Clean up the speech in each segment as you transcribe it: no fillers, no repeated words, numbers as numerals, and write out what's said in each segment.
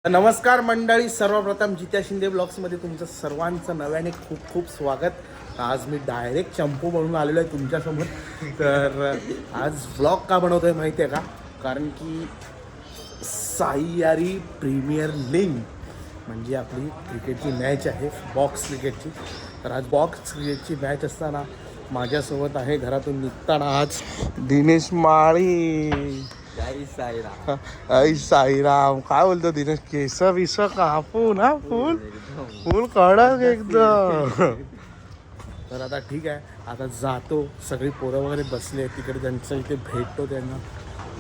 नमस्कार मंडळी, सर्वप्रथम जित्या शिंदे ब्लॉग्समध्ये तुमचं सर्वांचं नव्याने खूप खूप स्वागत. आज मी डायरेक्ट चंपू बनून आलेलो आहे तुमच्यासमोर. तर आज व्लॉग का बनवतो आहे माहिती आहे का? कारण की साईयारी प्रीमियर लीग म्हणजे आपली क्रिकेटची मॅच आहे, बॉक्स क्रिकेटची. तर आज बॉक्स क्रिकेटची मॅच असताना माझ्यासोबत आहे घरातून निघताना आज दिनेश माळी. आई साईराम, काय बोलतो दिनेश? केस विस कापून हा फुल फुल कडक एकदम. तर आता ठीक आहे, आता जातो. सगळी पोरं वगैरे बसले तिकडे, त्यांचं इथे भेटतो त्यांना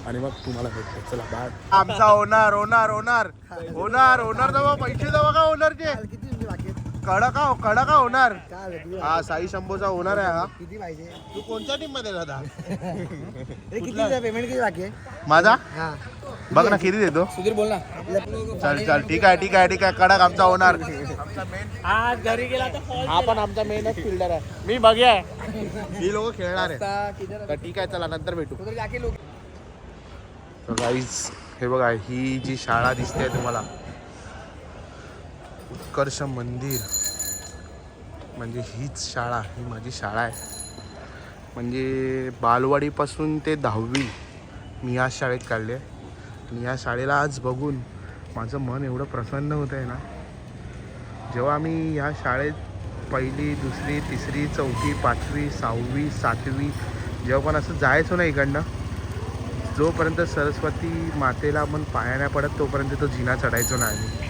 आणि मग तुम्हाला भेटतो. चला बाय. आमचा owner owner owner owner owner दवा पैसे दवा का ओनरचे कडका ओनर. हा साई शंभूचा ओनर आहे हा. किती पाहिजे? तू कोणत्या टीम मध्ये दादा? किती पेमेंट किती बाकी आहे? माझा बघ ना, किती देतो? सुधीर बोल ना. चल चल ठीक आहे ठीक आहे ठीक आहे. कडक आमचा ओनर, आमचा मेन. आज घरी गेला तर हा पण आमचा मेनच फिल्डर आहे. मी बघ्या ही लोक खेळणार आहे. तर ठीक आहे, चला नंतर भेटू. तर गाईज हे बघा, ही जी शाळा दिसते तुम्हाला, उत्कर्ष मंदिर, म्हणजे हीच शाळा, ही माझी शाळा आहे. म्हणजे बालवाडीपासून ते 10वी मी ह्या शाळेत काढली आहे. आणि ह्या शाळेला आज बघून माझं मन एवढं प्रसन्न होतं आहे ना. जेव्हा आम्ही ह्या शाळेत 1ली, 2री, 3री, 4थी, 5वी, 6वी, 7वी जेव्हा पण असं जायचो ना इकडनं, जोपर्यंत सरस्वती मातेला आपण पाया नाही पडत तोपर्यंत तो जिना चढायचो ना आम्ही.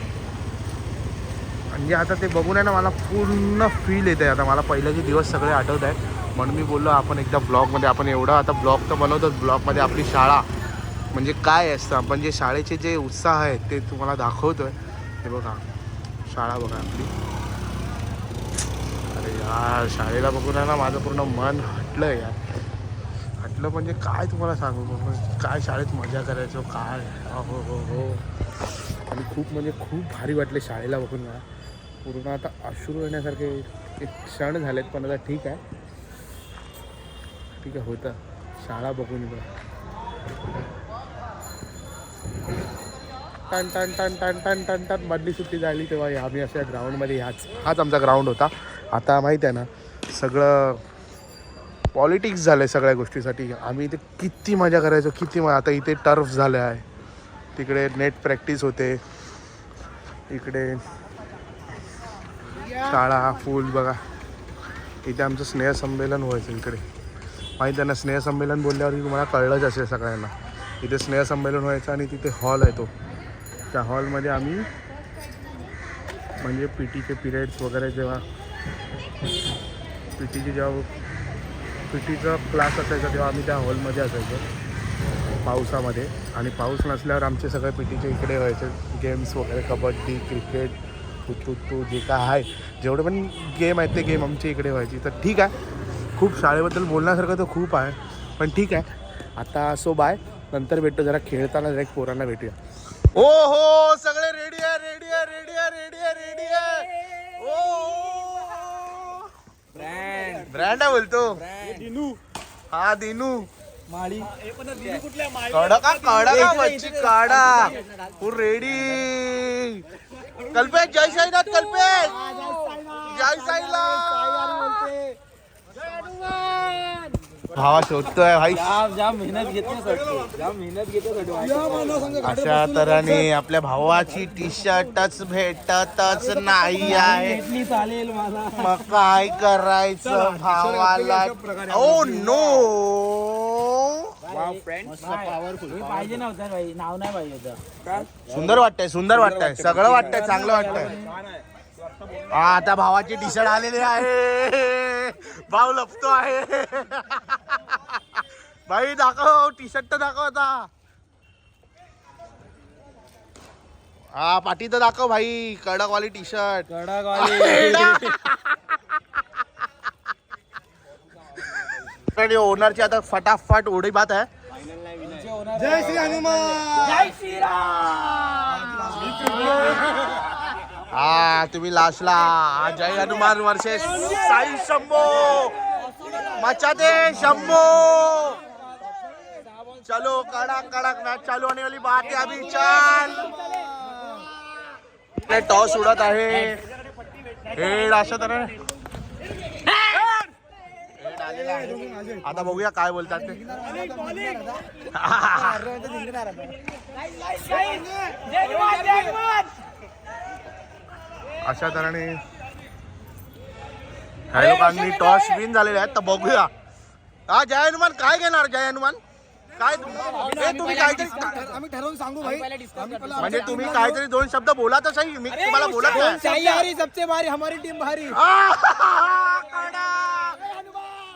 म्हणजे आता ते बघून आहे ना, मला पूर्ण फील येतं आहे. आता मला पहिल्याचे दिवस सगळे आठवत आहे. म्हणून मी बोललो आपण एकदा ब्लॉगमध्ये, आपण एवढं आता ब्लॉग तर बनवतोच, ब्लॉगमध्ये आपली शाळा म्हणजे काय असतं, आपण जे शाळेचे जे उत्साह आहेत ते तुम्हाला दाखवतो आहे. हे बघा शाळा बघा आपली. अरे यार, शाळेला बघून आहे ना माझं पूर्ण मन हटलं आहे यार. हटलं म्हणजे काय तुम्हाला सांगू, काय शाळेत मजा करायचो काय. हो हो हो. आणि खूप म्हणजे खूप भारी वाटले शाळेला बघून मला. पूर्ण आता अश्रू येण्यासारखे एक क्षण झालेत. पण आता ठीक आहे ठीक आहे, होतं शाळा बघून बघा. टन टन टन टन टन टन टन मधली सुट्टी झाली तेव्हा आम्ही अशा ग्राउंडमध्ये, हाच आमचा ग्राउंड होता. आता माहीत आहे ना, सगळं पॉलिटिक्स झालं आहे सगळ्या गोष्टीसाठी. आम्ही इथे किती मजा करायचो, किती आता इथे टर्फ झालं आहे, तिकडे नेट प्रॅक्टिस होते, इकडे शाळा फुल बघा. इथे आमचं स्नेहसंमेलन व्हायचं इकडे. माहीत आहे ना, स्नेहसंमेलन बोलल्यावर तुम्हाला कळलंच असेल सगळ्यांना. इथे स्नेहसंमेलन व्हायचं आणि तिथे हॉल आहे तो. त्या हॉलमध्ये आम्ही म्हणजे पी टीचे पिरियड्स वगैरे, जेव्हा पी टीचा क्लास असायचा तेव्हा आम्ही त्या हॉलमध्ये असायचो पावसामध्ये. आणि पाऊस नसल्यावर आमचे सगळे पी टीचे इकडे व्हायचे गेम्स वगैरे, कबड्डी, क्रिकेट, हुतू जे काय आहे, जेवढे पण गेम आहेत ते गेम आमच्या इकडे व्हायची. तर ठीक आहे, खूप शाळेबद्दल बोलण्यासारखं तर खूप आहे, पण ठीक आहे आता. सो बाय, नंतर भेटतो. जरा खेळताना डायरेक्ट पोरांना भेटूया. ओ हो, सगळे रेडी आहे रेडी आहे रेडी आहे रेडी आहे रेडी आहे. ओ ब्रँड आहे बोलतो. हा दिनू माळी कडका कडका मच्छी काढा पूर रेडी. कल्पेश जय साईनाथ, कल्पेश जय साईनाथ. भावा शोधतोय भाई. जाम मेहनत घेतो. अशा तऱ्हेने आपल्या भावाची टी शर्टच भेटतच नाही आहे. चालेल मला. मग काय करायचं भावाला? ओ नो, पाहिजे नव्हतं भाई, नाव नाही पाहिजे होतं. सुंदर वाटतंय, सुंदर वाटतंय, सगळं वाटतंय, चांगलं वाटतंय. आता भावाची टी शर्ट आलेली आहे, भाव लपतो आहे. भाई दाखव टी शर्ट, तर दाखव आता. हा पाठी तर दाखव भाई, कडकवाली टी शर्ट. ओनरची आता फटाफट उडी बात आहे. जय श्री हनुमान, जय श्रीराम. हा तुम्ही लास्टला जय हनुमान वर्सेस साई शंभो. मचा दे शंभो. चलो, कड़क कड़क मैच चालू होने वाली बात है अभी. चल टॉस उडत आहे. हेड अशा तऱ्हेने हेड आलेला आहे. आता बघूया काय बोलतात ते. अशा तऱ्हेने काही लोकांनी टॉस विन झालेले आहेत. तर बघूया हा जय हनुमान काय घेणार. जय हनुमान काय तुम्ही काहीतरी आम्ही ठरवून सांगू भाई. म्हणजे तुम्ही काहीतरी दोन शब्द बोला तर सही. मी तुम्हाला बोलत नाही. सबसे भारी हमारी टीम भारी.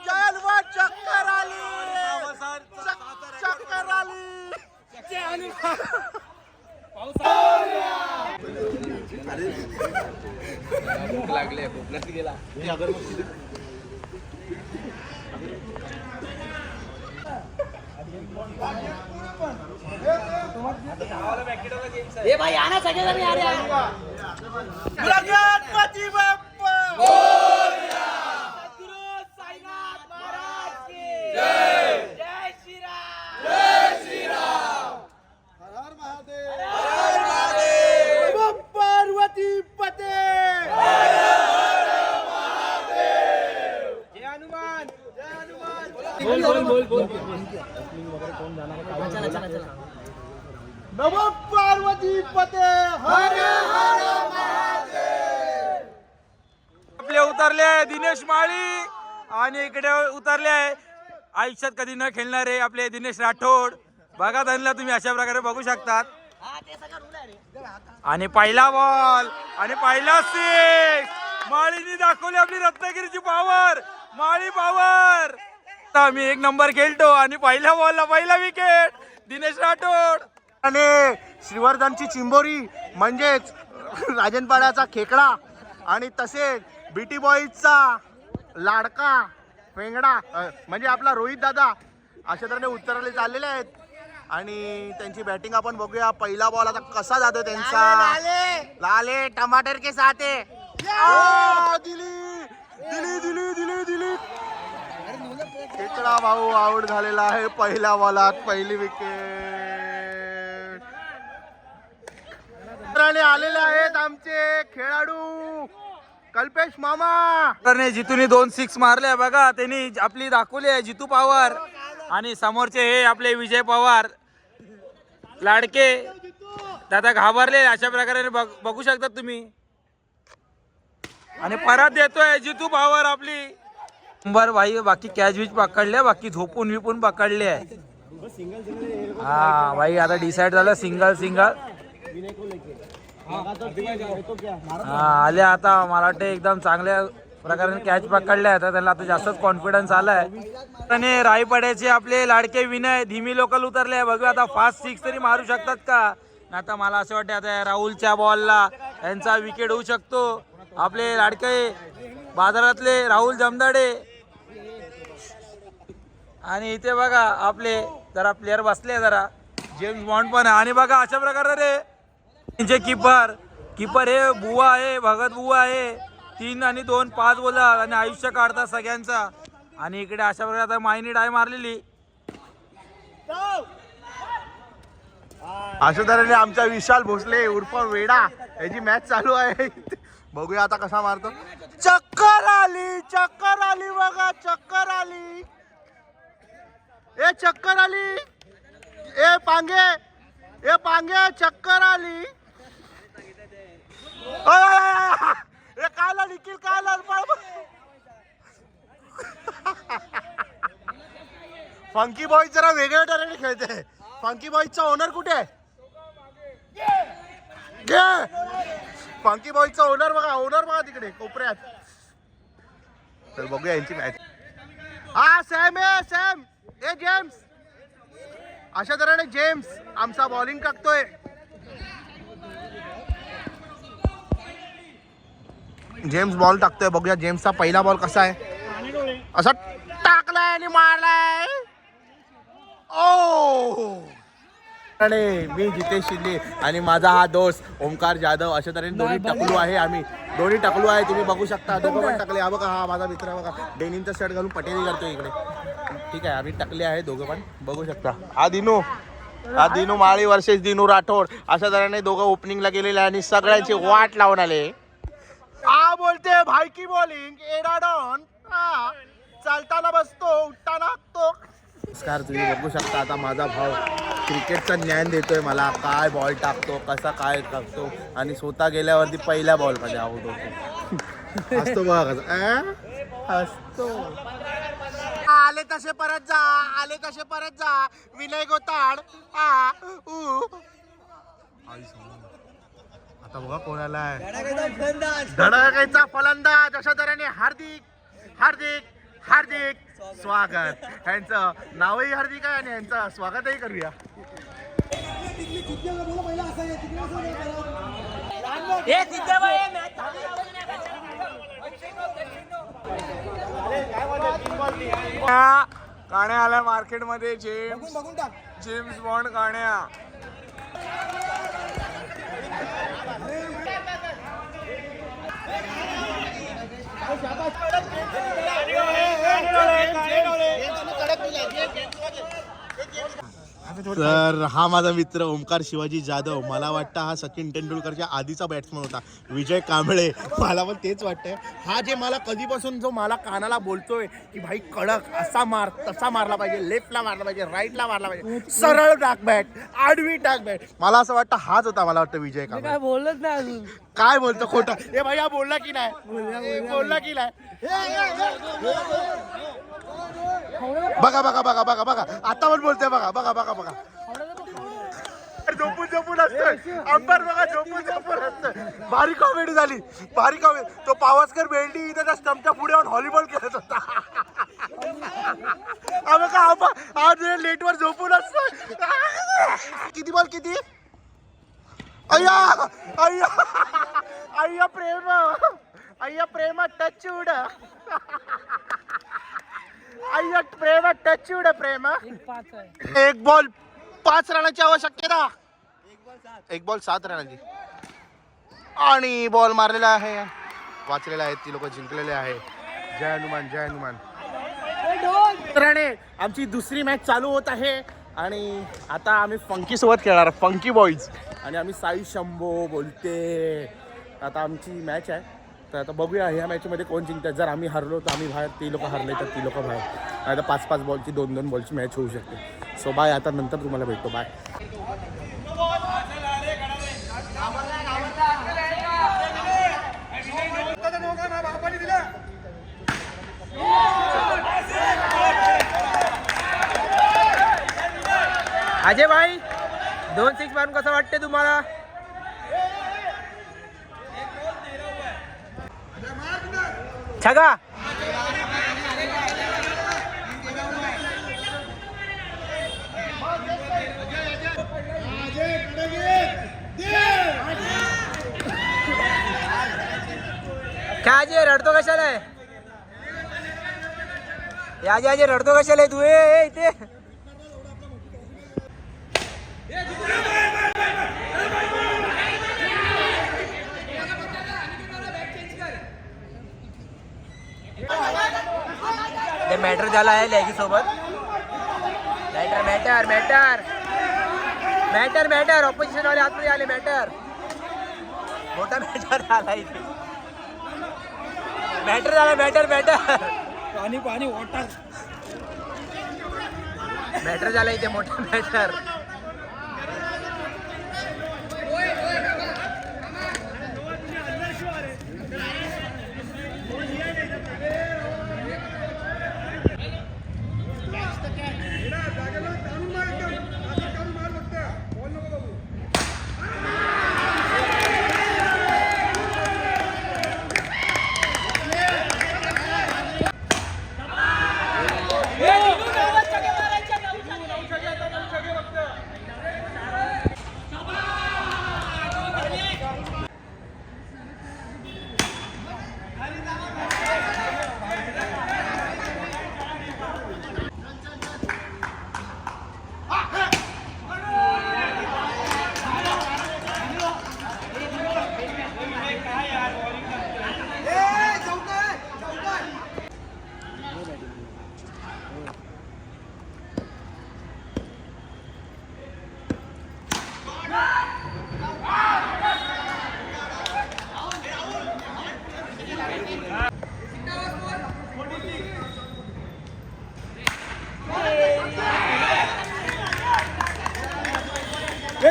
जय हनुमान चक्कर आली. चक्कर आली. लागले भूकलाच गेला. ए भाई आना सगळेजण या रे. गणपती बाप्पा मोरया. सद्गुरु साईनाथ महाराज की जय. जय श्रीराम. जय श्रीराम. हर हर महादेव. हर महादेव. पार्वती पते. जय हनुमान. जय हनुमान. बोल. नमो पार्वती पते. हर हर महादेव. आपले उतरले दिनेश माळी आणि इकडे उतरले आयुष्यात कधी न खेळणारे आपले दिनेश राठोड. बघा त्यांना तुम्ही अशा प्रकारे बघू शकतात. आणि पहिला बॉल आणि पहिला सिक्स. माळीनी दाखवली आपली रत्नागिरीची पॉवर. माळी पॉवर. आम्ही एक नंबर खेळतो आणि पहिल्या बॉलला पहिला विकेट दिनेश राठोड. आणि श्रीवर्धनची चिंबोरी म्हणजेच राजनपाड्याचा खेकडा आणि तसेच बीटी बॉईजचा लाडका फेंगडा म्हणजे आपला रोहित दादा अशा तऱ्हेने उत्तराले चाललेले आहेत. आणि त्यांची बॅटिंग आपण बघूया. पहिला बॉल आता कसा जातो त्यांचा. लाले टमाटर के साथ है. दिली दिली दिली दिली दिली. खेकडा भाऊ आउट झालेला आहे पहिल्या बॉलात. पहिली विकेट आलेले आहेत आमचे खेळाडू कल्पेश मामा. जितूने 2 सिक्स मारले बघा. त्यांनी आपली दाखवली आहे जितू पवार. आणि समोरचे हे आपले विजय पवार लाडके दादा घाबरले अशा प्रकारे बघू शकता तुम्ही. आणि परत देतोय जितू पवार आपली नंबर. भाई बाकी कॅच बीच पकडले. बाकी झोपून विपून पकडले आहे. हा भाई आता डिसाइड झालं सिंगल. हा आले आता. मला वाटतं एकदम चांगल्या प्रकारे कॅच पकडल्या तर त्यांना आता जास्तच कॉन्फिडन्स आलाय. आणि रायपाड्याचे आपले लाडके विनय धीमी लोकल उतरले. बघूया आता फास्ट सिक्स तरी मारू शकतात का. आता मला असं वाटतं आता राहुलच्या बॉलला यांचा विकेट होऊ शकतो. आपले लाडके बाजारातले राहुल जमदाडे. आणि इथे बघा आपले जरा प्लेयर बसले जरा जेम्स बॉन्ड पण. आणि बघा अशा प्रकारे त्यांचे कीपर हे बुवा आहे भगत बुवा आहे. 3 आणि 2 5 बोला आणि आयुष्य काढतात सगळ्यांचा. आणि इकडे अशा प्रकारे आता मायनी डाय मारलेली. अशा तऱ्हेने आमचा विशाल भोसले उर्फ वेडा याची मॅच चालू आहे. बघूया आता कसा मारतो. चक्कर आली बघा. चक्कर आली. ए चक्कर आली. ए पांगे चक्कर आली. ए कायला निखिल कायला फंकी बॉय जरा वेगळ्या तऱ्हेने खेळते. फंकी बॉयचा ओनर कुठे आहे. फंकी बॉयचा ओनर बघा तिकडे कोपऱ्यात. तर बघूया यांची मॅच. हा सॅम ए जेम्स. अशा तऱ्हेने जेम्स आमचा बॉलिंग टाकतोय. जेम्स बॉल टाकतोय. बघूया जेम्सचा पहिला बॉल कसा आहे. असा टाकलाय आणि मारलाय. ओ आणि मी जितेश शिंदे आणि माझा हा दोस्त ओमकार जाधव अशा तऱ्हेने दोन्ही टाकलो आहे. आम्ही दोन्ही टाकलो आहे. तुम्ही बघू शकता दोघं पण टाकले. हा बघा हा माझा मित्र बघा डेनिमचा शर्ट घालून पटेली करतो इकडे. ठीक आहे आम्ही टाकले आहे दोघं पण बघू शकता. हा दिनू हा दिनू माळी वर्सेस दिनू राठोड अशा तऱ्हेने दोघं ओपनिंगला गेलेले आणि सगळ्यांची वाट लावून आले. बोलते भाई की बॉलिंग एडाडॉन चालताना बसतो उठताना हाकतो. नमस्कार, तुम्ही बघू शकता आता माझा भाऊ क्रिकेटचा ज्ञान देतोय मला, काय बॉल टाकतो कसा काय टाकतो आणि स्वतः गेल्यावरती पहिल्या बॉलमध्ये आऊट होतो. असतो बघा कसं असतो. आले तसे परत जा, आले तसे परत जा, विनय गोताड. आता बघा कोणाला धडाकायचा फलंदाज अशा तऱ्हेने हार्दिक हार्दिक हार्दिक स्वागत. यांचं नावही हार्दिक आहे आणि यांचं स्वागतही करूया. काण्या आला मार्केटमध्ये जेम्स बॉन्ड काण्या. तर हा माझा मित्र ओमकार शिवाजी जाधव. मला वाटतं हा सचिन तेंडुलकरच्या आधीचा बॅट्समन होता, विजय कांबळे. मला पण तेच वाटतंय. हा जे मला कधीपासून जो मला कानाला बोलतोय की भाई कडक असा मार तसा मारला पाहिजे, लेफ्टला मारला पाहिजे, राईटला मारला पाहिजे, सरळ टाक बॅट, आडवी टाक बॅट, मला असं वाटतं हाच होता. मला वाटतं विजय कांबळे. काय बोलत नाही अजून. काय बोलतो खोटं हे भाई, हा बोलला की नाही, बोलला की नाही. बघा बघा बघा बघा बघा आता पण बोलतोय. बघा बघा बघा बघा झोपून झोपून असतोय अंबर. बघा झोपून झोपून असतोय. भारी कॉमेडी झाली, भारी कॉमेडी. तो पावसकर बेल्डी इथे त्या स्टंपच्या पुढे येऊन व्हॉलीबॉल खेळत होता. आज लेटवर झोपून असतोय. किती बॉल किती? अय्या अय्या अय्या प्रेम, अय्या प्रेम टच उड, अय्या प्रेम टच उड प्रेम. एक बॉल 5 रनाची आवश्यकता, एक बॉल 7 रनाची. आणि बॉल मारलेला आहे, वाचलेला आहे, ती लोक जिंकलेले आहे. जय हनुमान जय हनुमान. रणे आमची दुसरी मॅच चालू होत आहे आणि आता आम्ही फंकी सोबत खेळणार, फंकी बॉईज. आणि आम्ही साई शंभो बोलते. आता आमची मॅच आहे, तर आता बघूया ह्या मॅचमध्ये कोण जिंकतात. जर आम्ही हरलो तर आम्ही बाहेर, ती लोक हरले तर ती लोक बाहेर. आता 5-5 बॉलची 2-2 बॉलची मॅच होऊ शकते. सो बाय, आता नंतर तुम्हाला भेटतो. बाय. अजय भाई 2 6 मारून कसं वाटते तुम्हाला? छगा काय जे रडतो कशाला आहे? याजे रडतो कशाला आहे तू? इथे मॅटर झाला आहे लॅगी सोबत. Matter matter matter matter matter opposition वाले आतमध्ये आले. मॅटर मोठा मॅटर झाला इथे. मॅटर झाला, मॅटर मॅटर पाणी पाणी वॉटर मॅटर झाला इथे, मोठा मॅटर.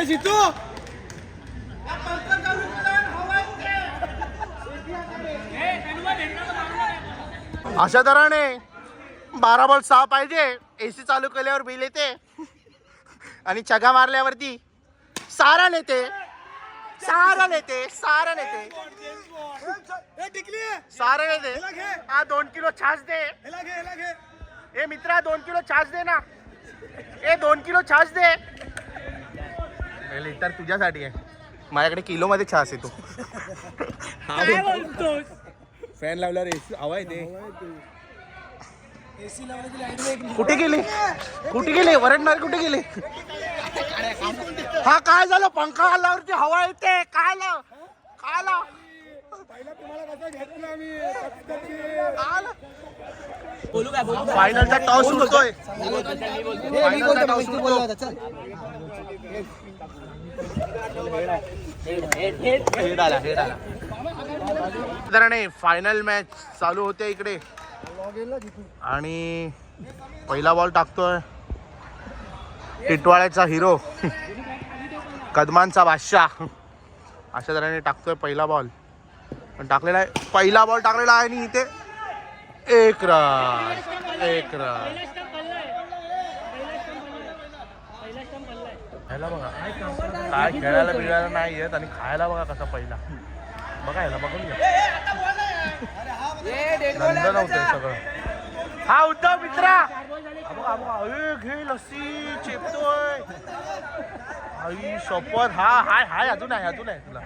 जितू अशा तऱ्हेने 12 बॉल 6 पाहिजे. AC चालू केल्यावर बिल येते आणि चगा मारल्यावरती सारा नेते सारा नेते सारा नेते सारा नेते. हा 2 किलो छाछ दे. ए मित्रा 2 किलो छाछ दे ना. ए 2 किलो छाछ दे. लिटर तुझ्यासाठी आहे, माझ्याकडे किलो मध्ये छाछ येतो. फॅन लावल्यावर AC हवा येते. कुठे गेले कुठे गेले वरडणार कुठे गेले. हा काय झालं, पंखा आल्यावरती हवा येते. काय आलं काय आलं. फायनलचा टॉस उडतोय. फायनलचा टॉस उडतो. हेड आला हेड आला. फायनल मॅच चालू होते इकडे आणि पहिला बॉल टाकतोय टिटवाळ्याचा हिरो कदमांचा बादशाह. अशा तऱ्हेने टाकतोय पहिला बॉल. पण टाकलेला आहे, पहिला बॉल टाकलेला आहे आणि इथे 1 रन 1 रन. खायला बघा काय खेळायला बिळायला नाही येत आणि खायला बघा कसा पहिला. बघा याला बघून घ्या, नंद नव्हतं सगळं. हा उद्धव मित्रा घे लस्सी चेपतोय. आई शपथ. हा हाय हाय अजून आहे अजून आहे तुला.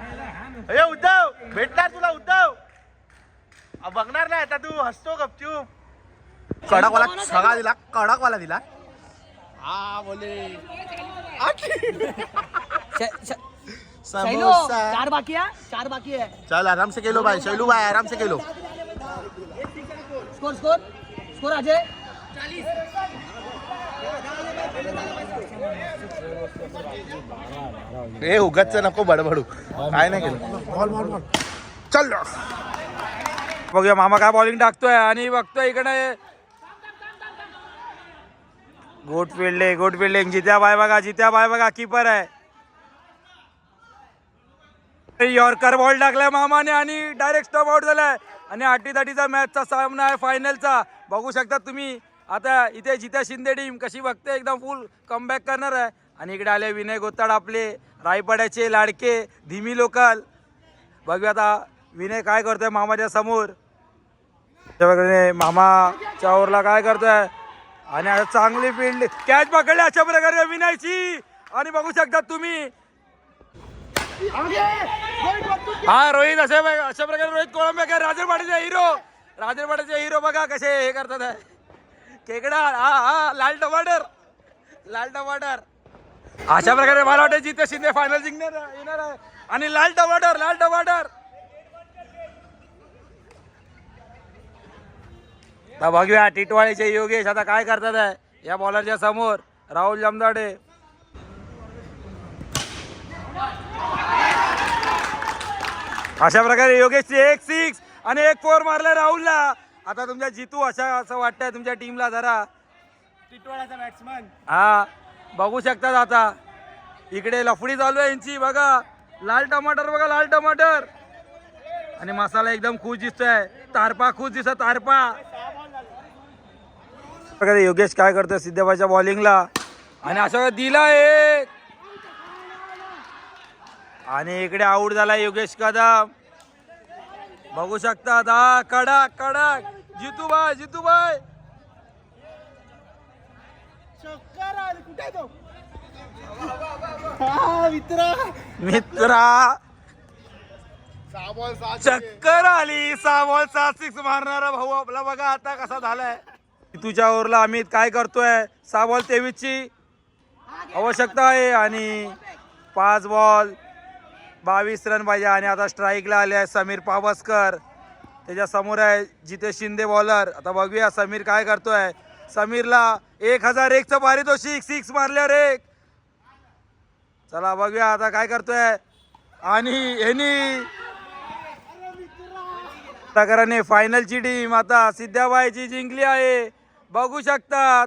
अरे उद्धव भेटणार तुला उद्धव. बघणार नाही आता तू, हसतो गपचूप. कडकवाला सगळा दिला, कडकवाला दिला. हा बोले समोसा 4 बाकी है. चल आराम से खेलो भाई. शैलू भाई आराम से खेलो. स्कोर अजय. ए उगाच नको बडबडू. काय नाही केलं. बॉल बॉल बॉल चल. बघूया मामा काय बॉलिंग टाकतोय आणि बघतोय इकडे गुड फिल्डिंग. जित्या बाय बघा कीपर आहे. यॉर्कर बॉल टाकलाय मामाने आणि डायरेक्ट स्टॉप आउट झालाय. आणि 8-30चा मॅचचा सामना आहे फायनलचा. बघू शकता तुम्ही आता इथे जित्या शिंदे टीम कशी बघते, एकदम फुल कमबॅक करणार आहे. आणि इकडे आले विनय गोताड आपले रायपाड्याचे लाडके धीमी लोकल. बघूया आता विनय काय करतोय मामाच्या समोर. मामाच्या ओव्हरला काय करतोय आणि आता चांगली फील्ड कॅच पकडली अशा प्रकारे विनयची. आणि बघू शकता तुम्ही हा रोहित अशा प्रकारे रोहित कोळंबेकर राजरवाड्याचे हिरो बघा कसे हे करतात आहे. केकडा हा लाल टमाटर अशा प्रकारे मला वाटतं जिथे शिंदे फायनल जिंकणार येणार आहे. आणि लाल टमाटर आता बघूया टिटवाळीचे योगेश आता काय करतात आहे या बॉलरच्या समोर. राहुल जमदाडे अशा प्रकारे योगेशचे 1 6 आणि 1 4 मारलाय राहुलला. आता तुमच्या जितू असं वाटतंय तुमच्या टीमला जरा टिटवाळ्याचा बॅट्समन. हा बघू शकतात आता इकडे लफडी चालू आहे यांची. बघा लाल टमाटर आणि मसाला एकदम खुश दिसतोय. तारपा खुश दिसत तारपा. प्रकारे योगेश काय करतोय सिद्धबाईच्या बॉलिंगला आणि अशा दिला एक आणि इकडे आउट झाला योगेश कदम. बघू शकता हा कडक जितूबाई मित्रा चक्कर आली. 6 बॉल 7 6 मारणारा भाऊ आपला बघा आता कसा झालाय. तुझ्या ओव्हरला अमित काय करतोय. 6 बॉल 23ची आवश्यकता आहे आणि 5 बॉल 22 रन पाहिजे. आणि आता स्ट्राईकला आले आहे समीर पावसकर. त्याच्या समोर आहे जितेश शिंदे बॉलर. आता बघूया समीर काय करतोय. समीरला 1001चं पारितोषिक 6 मारल्यावर 1. चला बघूया आता काय करतोय. आणि यांनी प्रकाराने फायनलची टीम आता सिद्धाबाईची जिंकली आहे. बघू शकतात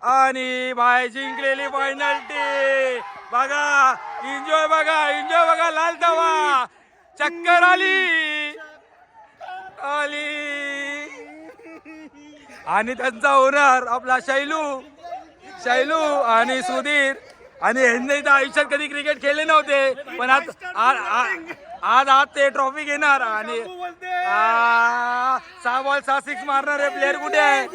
आणि बाय जिंकलेली फायनल टी बघा. एन्जॉय बघा लाल तवा चक्कर आली आणि त्यांचा ओनर आपला शैलू आणि सुधीर. आणि यांनी तर आयुष्यात कधी क्रिकेट खेळले नव्हते पण आज ते ट्रॉफी घेणार. आणि 6 बॉल 6 सिक्स मारणारे प्लेअर कुठे आहे?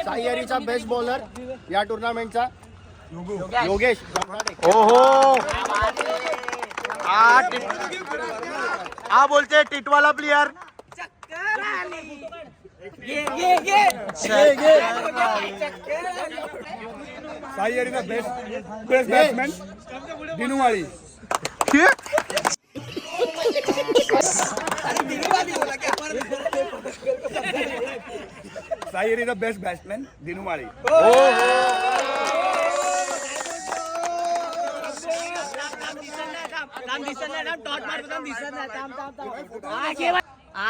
साईहरीचा बेस्ट बॉलर या टुर्नामेंटचा योगेश. ओहो हा बोलते टिटवाला प्लेयर. साईहरीचा बेस्ट बॅट्समॅन दिनुमाळी. साईहरीचा बेस्ट बॅट्समॅन दिनुमाळी.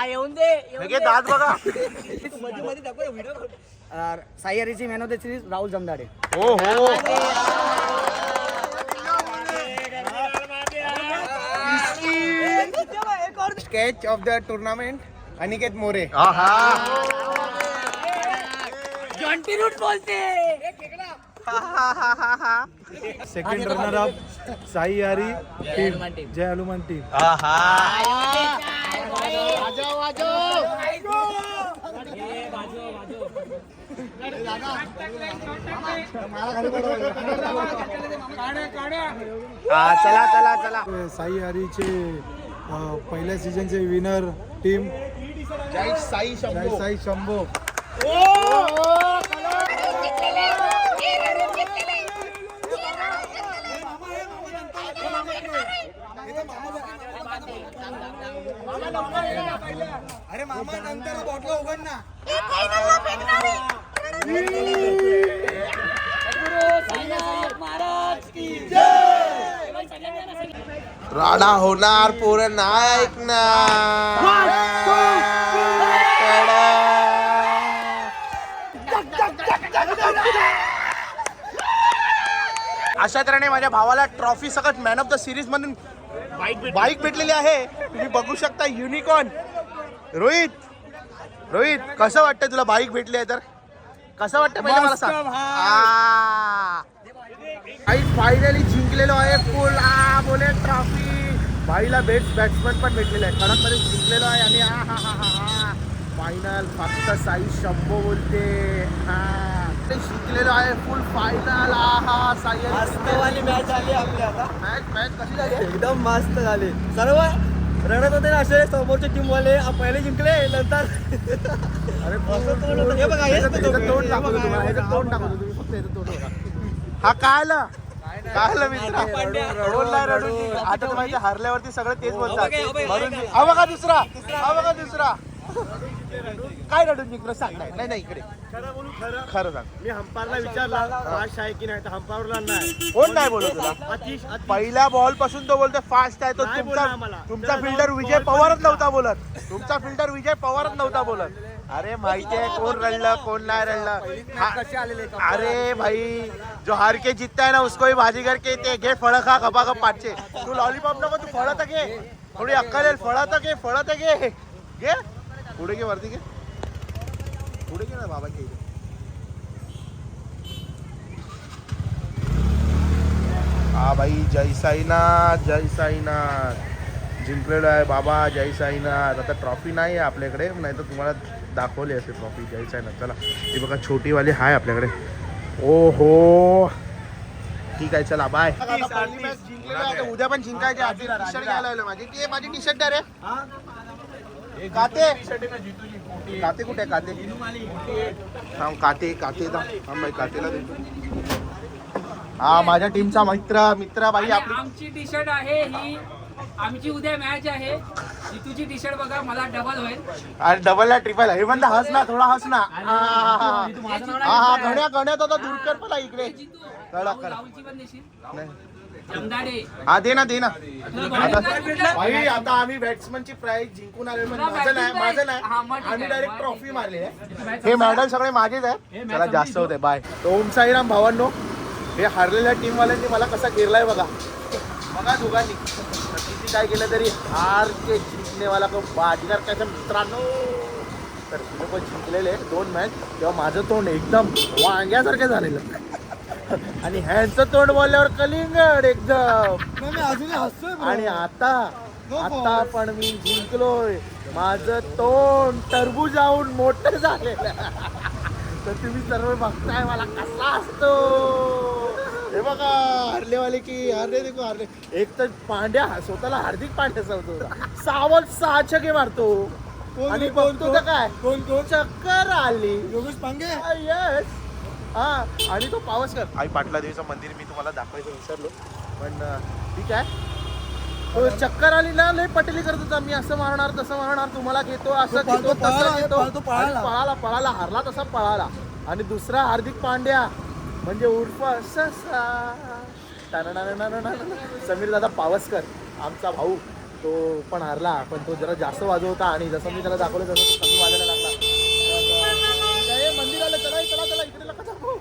येऊन दे दात बघा. साईहरीची man of the series Rahul Jamdade. हो sketch of the tournament Aniket More. Jonty Root बोलते. Second runner up Saihari team Jai Hanuman team. चला साईहरीचे पहिल्या सीझनचे विनर टीम जय साई शंभो. अरे मामा नंतर बॉटल उघड ना. राडा होणार पोरं नाही ऐकणार. अशा तऱ्हेने माझ्या भावाला ट्रॉफी सकट मॅन ऑफ द सिरीज मधून बाईक भेटलेली आहे. तुम्ही बघू शकता युनिकॉर्न. रोहित कसं वाटतं तुला बाईक भेटली आहे तर कसं वाटतं पहिले मला सांग. फायनली जिंकलेलो आहे फुल बोले ट्रॉफी. भाईला बेस्ट बॅट्समन पण भेटलेला आहे. कडकमध्ये जिंकलेलो आहे आणि फायनल फक्त साई शंभो बोलते. जिंकलेलो आहे फुल फायनल. साई मॅच आली आपली आता. मॅच कशी झाली? एकदम मस्त झाली. सर्व रडत होते ना असे समोरचे टीम वाले. पहिले जिंकले नंतर अरे हे बघा हेच तो तोंड दाखवतो तुम्हाला. ह्याचं तोंड दाखवतो तुम्ही फक्त ह्याचं तोंड बघा. हा काय आलं मित्रा. रडून आता तर माहिती हारल्यावरती सगळं तेच बोलतात. हा बघा दुसरा काय रडून जिंकलं सांग. नाही इकडे खरं सांग. मी हंपारला विचारला फास्ट आहे की नाही तर हंपारला नाही. कोण नाही बोलत तुला? पहिल्या बॉल पासून तो बोलतो फास्ट आहे. तो नाही बोलला आम्हाला. तुमचा फिल्डर विजय पवारच नव्हता बोलत. अरे माहिती आहे कोण रडलं कोण नाही रडलं. अरे भाई जो हार के जीतता है ना उसको ही बाजीगर कहते. घे फळं खा खपाखप पाचशे. तू लॉलीपॉप नको तू फळं तर घे. थोडी अक्कल येईल. फळं तर घे पुढे घे वरती घे. पुढे घे ना बाबा घे. हा भाई जय साईनाथ जिंकलेलो आहे बाबा. जय साईनाथ. आता ट्रॉफी नाही आहे आपल्याकडे नाही तर तुम्हाला दाखवली असे ट्रॉफी. जय साईनाथ. चला ही बघा छोटीवाली आहे आपल्याकडे. ओहो ठीक आहे चला बाय. उद्या पण जिंकायचे. आधी टी शर्ट घ्यायला लावलं माझी टी शर्ट आहे रे. काते कुठे आहे? कातेला देतो. हा माझ्या टीमचा मित्र बाई आपली. आमची टी शर्ट आहे ही. आमची उद्या मॅच आहे तुझी टी शर्ट बघा मला डबल होईल. अरे डबल ट्रिपल हे म्हणता हस ना थोडा हस ना हा गण्यात आता दूर कर मला इकडे कडा कर राहुलची पण देशील. नाही. जमदाडे. हा दे ना तुला आता भाई आता आम्ही बॅट्समनची प्राइज जिंकून आलो पण माझं नाही हा, मग ठीक आहे. आम्ही डायरेक्ट ट्रॉफी मारली आहे हे मेडल सगळे माझेच आहे चला जास्त होते बाय ओम साईराम भावांनो हे हारलेल्या टीम वाल्यांनी मला कसा केलाय बघा दोघांनी तर किती काय केलं तरी हार के जिंकणेवाला को बाजीगर त्याच्या मित्रांनो तर ते लोक जिंकलेले 2 मॅच तेव्हा माझं तोंड एकदम वांग्यासारखं झालेलं आणि ह्यांचं तोंड बोलल्यावर कलिंगड एकदम मी अजूनही हसतोय bro. आणि आता पण मी जिंकलोय माझं तोंड टरबूज जाऊन मोठं झालेलं तर तुम्ही सर्व बघताय मला कसा असतो हे बघा हरलेवाले की हरले देखो हरले एक तर पांड्या स्वतःला हार्दिक पांड्या सांगतो सावध 6 छके मारतो आणि बघतो तर काय कोण चक्कर आली योगेश पांगे येस हा आणि तो पावसकर आई पाटला देवीचं मंदिर मी तुम्हाला दाखवायचं विसरलो पण ठीक आहे तो चक्कर आली ना लय पटेली करत होता मी असं मारणार तसं मारणार तुम्हाला घेतो असं तो घेतो पळाला, तसं घेतो तो पळाला. आणि पळाला हारला तसा पळाला आणि दुसरा हार्दिक पांड्या म्हणजे उर्फ ससा समीर दादा पावसकर आमचा भाऊ तो पण हारला पण तो जरा जास्त वाजवता आणि जसं मी त्याला दाखवलं तसं तो कमी वाजायला लागला मंदिराला चला इकडे नका जाऊ.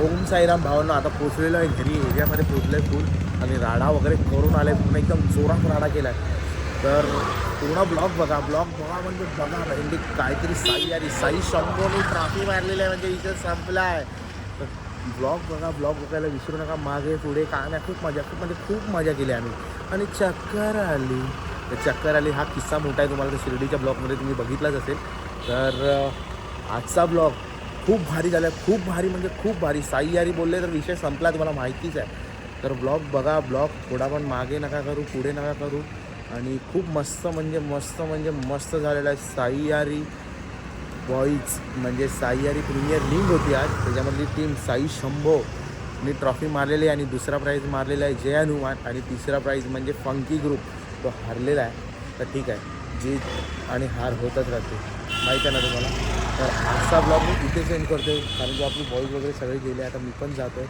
ओम साईराम भावांना आता पोचलेलो आहे घरी एरियामध्ये पोचलोय फुल आणि राडा वगैरे करून आलाय पूर्ण एकदम जोरात राडा केलाय तर पूर्ण ब्लॉग बघा म्हणजे बघा म्हणजे काहीतरी साई शंभोनी ट्रॉफी मारलेली आहे म्हणजे इथे संपलाय तर ब्लॉग बघायला विसरू नका मागे पुढे काय नाही खूप मजा केली आम्ही आणि चक्कर आली हा किस्सा मोठा आहे तुम्हाला तर शिर्डीच्या ब्लॉगमध्ये तुम्ही बघितलाच असेल तर आजचा ब्लॉग खूप भारी झाला खूप भारी साई यारी बोलले तर विषय संपला तुम्हाला माहितीच आहे तर ब्लॉग बघा थोडा पण मागे नका करू पुढे नका करू आणि खूप मस्त झालेला आहे साई यारी बॉईज म्हणजे साई यारी प्रीमियर लीग होती आज त्याच्यामधली टीम साई शंभोनी ट्रॉफी मारलेली आहे आणि दुसरा प्राईज मारलेला आहे जय हनुमान आणि तिसरा प्राईज म्हणजे फंकी ग्रुप तो हारलेला आहे तर ठीक आहे जीत आणि हार होतच राहते माहीत आहे ना तुम्हाला तर आजचा ब्लॉग मी इथे सेंड करतो कारण की आपली बॉईज वगैरे सगळे गेले आता मी पण जातो आहे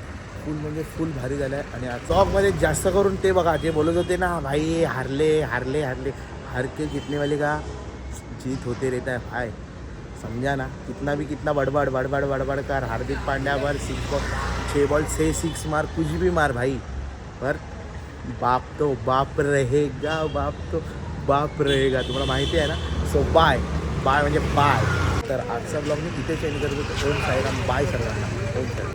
फुल भारी झालं आहे आणि ब्लॉगमध्ये जास्त करून ते बघा जे बोलत होते ना भाई हारले हार के जितने वाले का जीत होते रहता है भाई समझा ना कितना बड़बड़ कर हार्दिक पांड्या पर 6 बॉल 6 मार कुछ भी मार भाई पर बाप तो बाप रहेगा तुम्हाला माहिती आहे ना सो बाय म्हणजे बाय तर आजचा ब्लॉग मी इथे चेंज करत होतो ओम साईराम बाय सर्वांना ओम साईराम